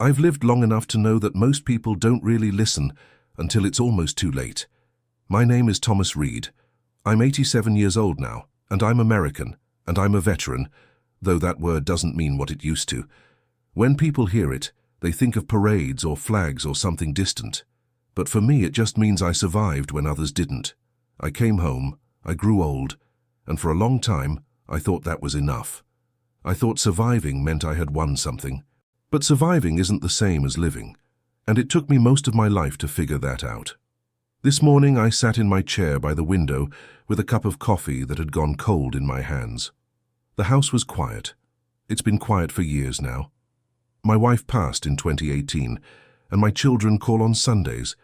I've lived long enough to know that most people don't really listen until it's almost too late. My name is Thomas Reed. I'm 87 years old now, and I'm American, and I'm a veteran, though that word doesn't mean what it used to. When people hear it, they think of parades or flags or something distant. But for me, it just means I survived when others didn't. I came home, I grew old, and for a long time, I thought that was enough. I thought surviving meant I had won something. But surviving isn't the same as living, and it took me most of my life to figure that out. This morning, I sat in my chair by the window with a cup of coffee that had gone cold in my hands. The house was quiet. It's been quiet for years now. My wife passed in 2018, and my children call on Sundays,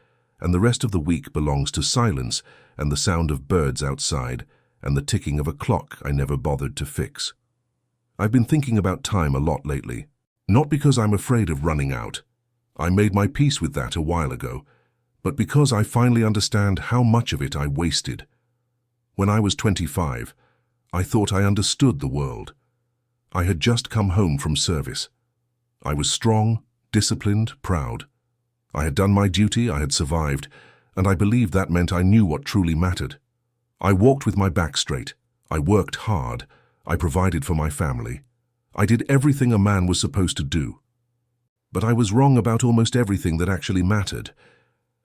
and the rest of the week belongs to silence and the sound of birds outside and the ticking of a clock I never bothered to fix. I've been thinking about time a lot lately, not because I'm afraid of running out. I made my peace with that a while ago, but because I finally understand how much of it I wasted. When I was 25, I thought I understood the world. I had just come home from service. I was strong, disciplined, proud. I had done my duty, I had survived, and I believed that meant I knew what truly mattered. I walked with my back straight. I worked hard. I provided for my family. I did everything a man was supposed to do. But I was wrong about almost everything that actually mattered.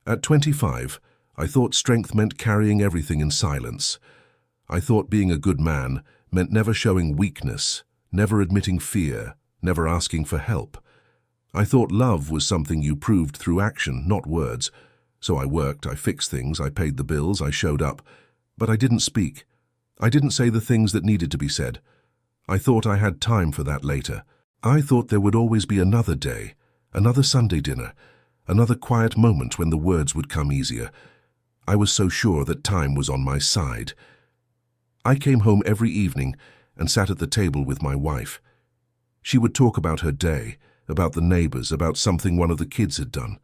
At 25, I thought strength meant carrying everything in silence. I thought being a good man meant never showing weakness, never admitting fear, never asking for help. I thought love was something you proved through action, not words. So I worked, I fixed things, I paid the bills, I showed up. But I didn't speak. I didn't say the things that needed to be said. I thought I had time for that later. I thought there would always be another day, another Sunday dinner, another quiet moment when the words would come easier. I was so sure that time was on my side. I came home every evening and sat at the table with my wife. She would talk about her day, about the neighbors, about something one of the kids had done.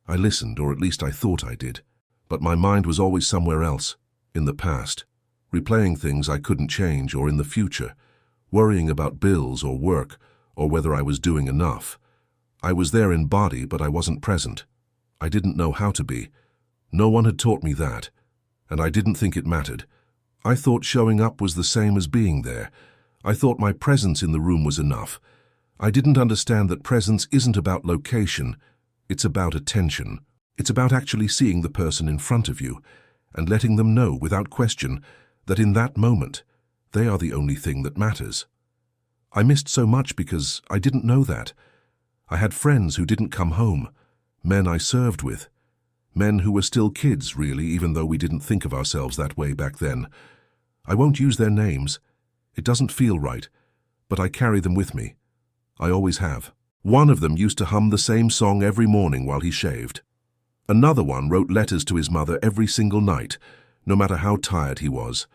I listened, or at least I thought I did. But my mind was always somewhere else, in the past, replaying things I couldn't change, or in the future, worrying about bills or work, or whether I was doing enough. I was there in body, but I wasn't present. I didn't know how to be. No one had taught me that, and I didn't think it mattered. I thought showing up was the same as being there. I thought my presence in the room was enough. I didn't understand that presence isn't about location, it's about attention. It's about actually seeing the person in front of you and letting them know without question that in that moment, they are the only thing that matters. I missed so much because I didn't know that. I had friends who didn't come home, men I served with, men who were still kids, really, even though we didn't think of ourselves that way back then. I won't use their names. It doesn't feel right, but I carry them with me. I always have. One of them used to hum the same song every morning while he shaved. Another one wrote letters to his mother every single night, no matter how tired he was.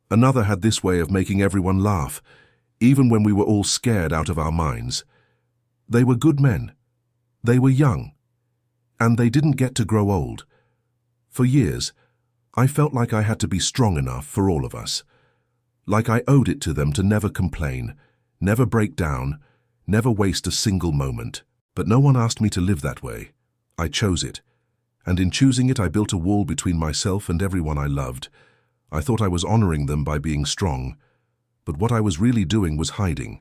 Another had this way of making everyone laugh, even when we were all scared out of our minds. They were good men. They were young. And they didn't get to grow old. For years, I felt like I had to be strong enough for all of us. Like I owed it to them to never complain, never break down, never waste a single moment. But no one asked me to live that way. I chose it. And in choosing it, I built a wall between myself and everyone I loved. I thought I was honoring them by being strong. But what I was really doing was hiding.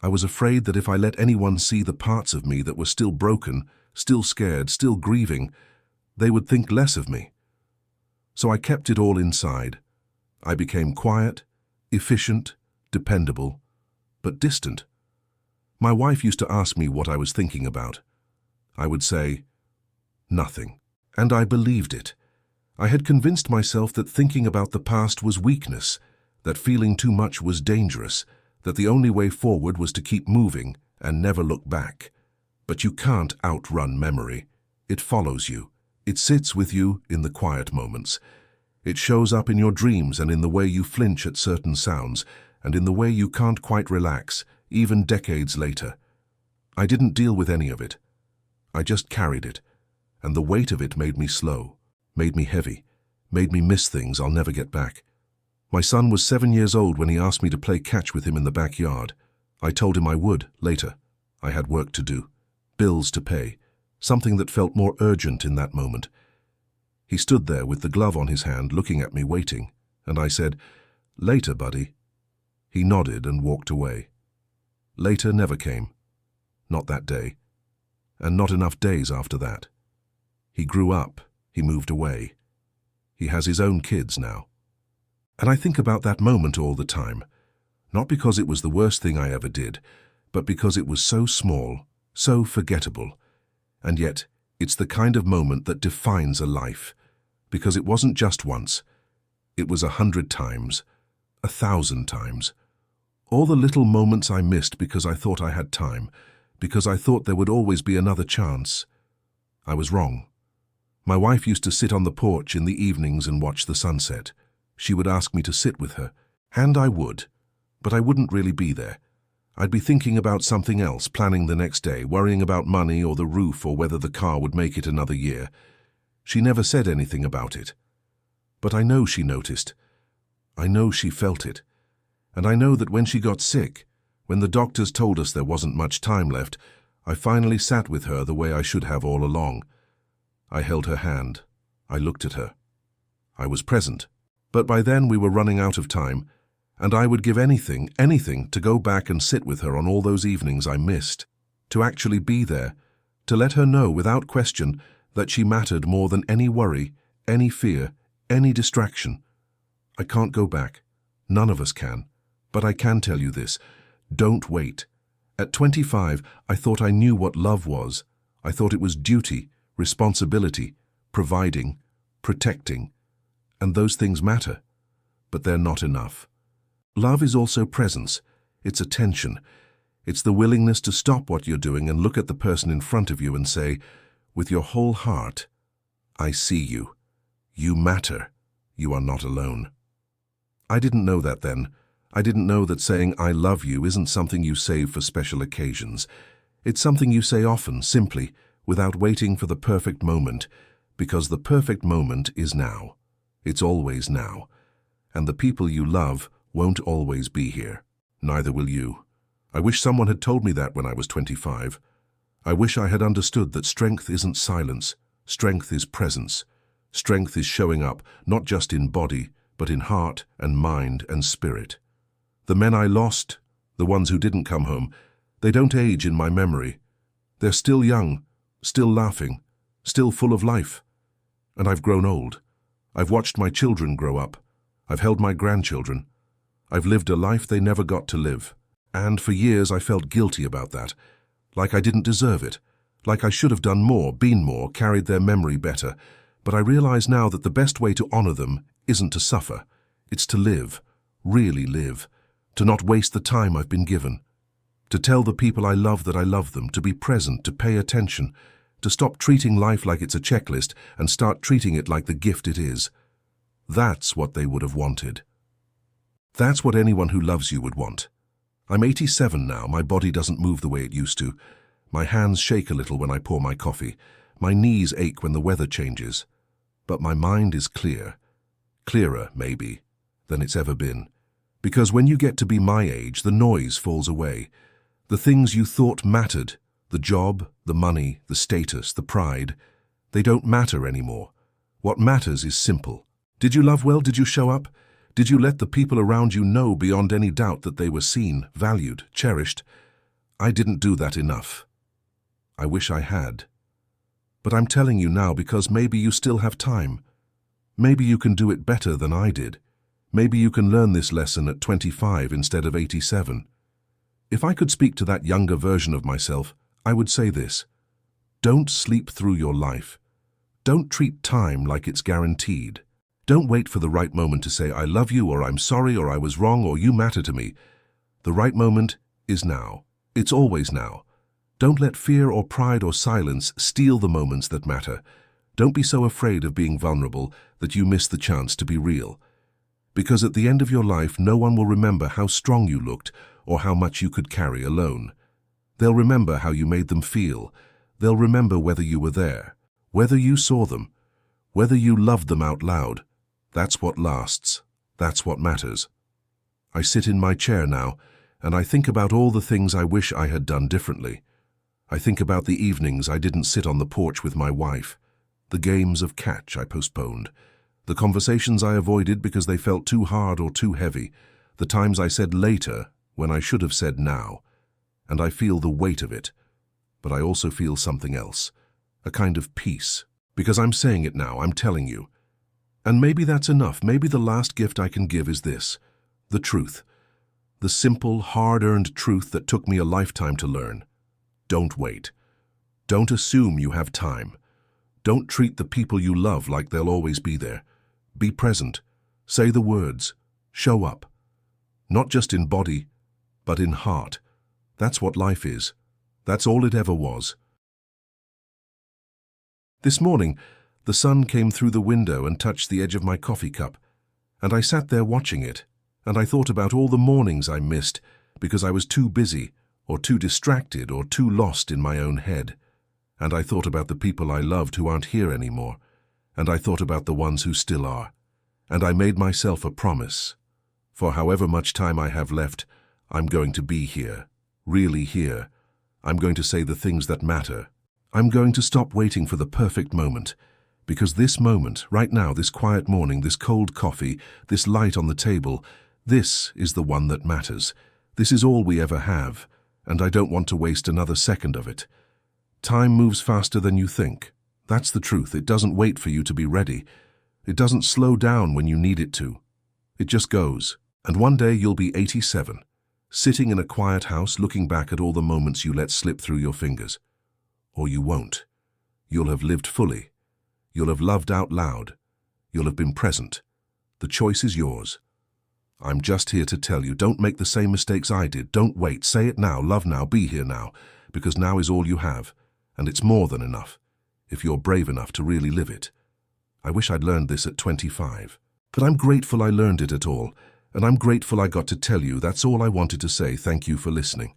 I was afraid that if I let anyone see the parts of me that were still broken, still scared, still grieving, they would think less of me. So I kept it all inside. I became quiet, efficient, dependable, but distant. My wife used to ask me what I was thinking about. I would say, nothing. And I believed it. I had convinced myself that thinking about the past was weakness, that feeling too much was dangerous, that the only way forward was to keep moving and never look back. But you can't outrun memory. It follows you. It sits with you in the quiet moments. It shows up in your dreams and in the way you flinch at certain sounds and in the way you can't quite relax, even decades later. I didn't deal with any of it. I just carried it, and the weight of it made me slow, made me heavy, made me miss things I'll never get back. My son was 7 years old when he asked me to play catch with him in the backyard. I told him I would, later. I had work to do. bills to pay, something that felt more urgent in that moment. He stood there with the glove on his hand, looking at me, waiting, and I said, "Later, buddy." He nodded and walked away. Later never came. Not that day. And not enough days after that. He grew up. He moved away. He has his own kids now. And I think about that moment all the time. Not because it was the worst thing I ever did, but because it was so small, so forgettable. And yet, it's the kind of moment that defines a life. Because it wasn't just once. It was 100 times, 1,000 times. All the little moments I missed because I thought I had time, because I thought there would always be another chance. I was wrong. My wife used to sit on the porch in the evenings and watch the sunset. She would ask me to sit with her, and I would, but I wouldn't really be there. I'd be thinking about something else, planning the next day, worrying about money or the roof or whether the car would make it another year. She never said anything about it. But I know she noticed. I know she felt it. And I know that when she got sick, when the doctors told us there wasn't much time left, I finally sat with her the way I should have all along. I held her hand. I looked at her. I was present. But by then we were running out of time, and I would give anything, to go back and sit with her on all those evenings I missed, to actually be there, to let her know without question that she mattered more than any worry, any fear, any distraction. I can't go back. None of us can. But I can tell you this. Don't wait. At 25, I thought I knew what love was. I thought it was duty, responsibility, providing, protecting. And those things matter. But they're not enough. Love is also presence. It's attention. It's the willingness to stop what you're doing and look at the person in front of you and say, with your whole heart, "I see you. You matter. You are not alone." I didn't know that then. I didn't know that saying "I love you" isn't something you save for special occasions. It's something you say often, simply, without waiting for the perfect moment, because the perfect moment is now. It's always now. And the people you love won't always be here. Neither will you. I wish someone had told me that when I was 25. I wish I had understood that strength isn't silence. Strength is presence. Strength is showing up, not just in body, but in heart and mind and spirit. The men I lost, the ones who didn't come home, they don't age in my memory. They're still young, still laughing, still full of life. And I've grown old. I've watched my children grow up. I've held my grandchildren. I've lived a life they never got to live. And for years I felt guilty about that. Like I didn't deserve it. Like I should have done more, been more, carried their memory better. But I realize now that the best way to honor them isn't to suffer. It's to live, really live. To not waste the time I've been given. To tell the people I love that I love them, to be present, to pay attention, to stop treating life like it's a checklist and start treating it like the gift it is. That's what they would have wanted. That's what anyone who loves you would want. I'm 87 now. My body doesn't move the way it used to. My hands shake a little when I pour my coffee. My knees ache when the weather changes. But my mind is clear. Clearer, maybe, than it's ever been. Because when you get to be my age, the noise falls away. The things you thought mattered, the job, the money, the status, the pride, they don't matter anymore. What matters is simple. Did you love well? Did you show up? Did you let the people around you know beyond any doubt that they were seen, valued, cherished? I didn't do that enough. I wish I had. But I'm telling you now because maybe you still have time. Maybe you can do it better than I did. Maybe you can learn this lesson at 25 instead of 87. If I could speak to that younger version of myself, I would say this. Don't sleep through your life. Don't treat time like it's guaranteed. Don't wait for the right moment to say "I love you" or "I'm sorry" or "I was wrong" or "you matter to me." The right moment is now. It's always now. Don't let fear or pride or silence steal the moments that matter. Don't be so afraid of being vulnerable that you miss the chance to be real. Because at the end of your life, no one will remember how strong you looked or how much you could carry alone. They'll remember how you made them feel. They'll remember whether you were there, whether you saw them, whether you loved them out loud. That's what lasts. That's what matters. I sit in my chair now, and I think about all the things I wish I had done differently. I think about the evenings I didn't sit on the porch with my wife, the games of catch I postponed, the conversations I avoided because they felt too hard or too heavy, the times I said later when I should have said now. And I feel the weight of it. But I also feel something else, a kind of peace. Because I'm saying it now, I'm telling you. And maybe that's enough. Maybe the last gift I can give is this, the truth. The simple, hard-earned truth that took me a lifetime to learn. Don't wait. Don't assume you have time. Don't treat the people you love like they'll always be there. Be present. Say the words. Show up. Not just in body, but in heart. That's what life is. That's all it ever was. This morning, the sun came through the window and touched the edge of my coffee cup, and I sat there watching it, and I thought about all the mornings I missed because I was too busy, or too distracted, or too lost in my own head. And I thought about the people I loved who aren't here anymore, and I thought about the ones who still are. And I made myself a promise. For however much time I have left, I'm going to be here, really here. I'm going to say the things that matter. I'm going to stop waiting for the perfect moment, because this moment, right now, this quiet morning, this cold coffee, this light on the table, this is the one that matters. This is all we ever have, and I don't want to waste another second of it. Time moves faster than you think. That's the truth. It doesn't wait for you to be ready. It doesn't slow down when you need it to. It just goes. And one day you'll be 87, sitting in a quiet house looking back at all the moments you let slip through your fingers. Or you won't. You'll have lived fully. You'll have loved out loud. You'll have been present. The choice is yours. I'm just here to tell you, don't make the same mistakes I did. Don't wait. Say it now, love now, be here now, because now is all you have, and it's more than enough, if you're brave enough to really live it. I wish I'd learned this at 25, but I'm grateful I learned it at all, and I'm grateful I got to tell you. That's all I wanted to say. Thank you for listening.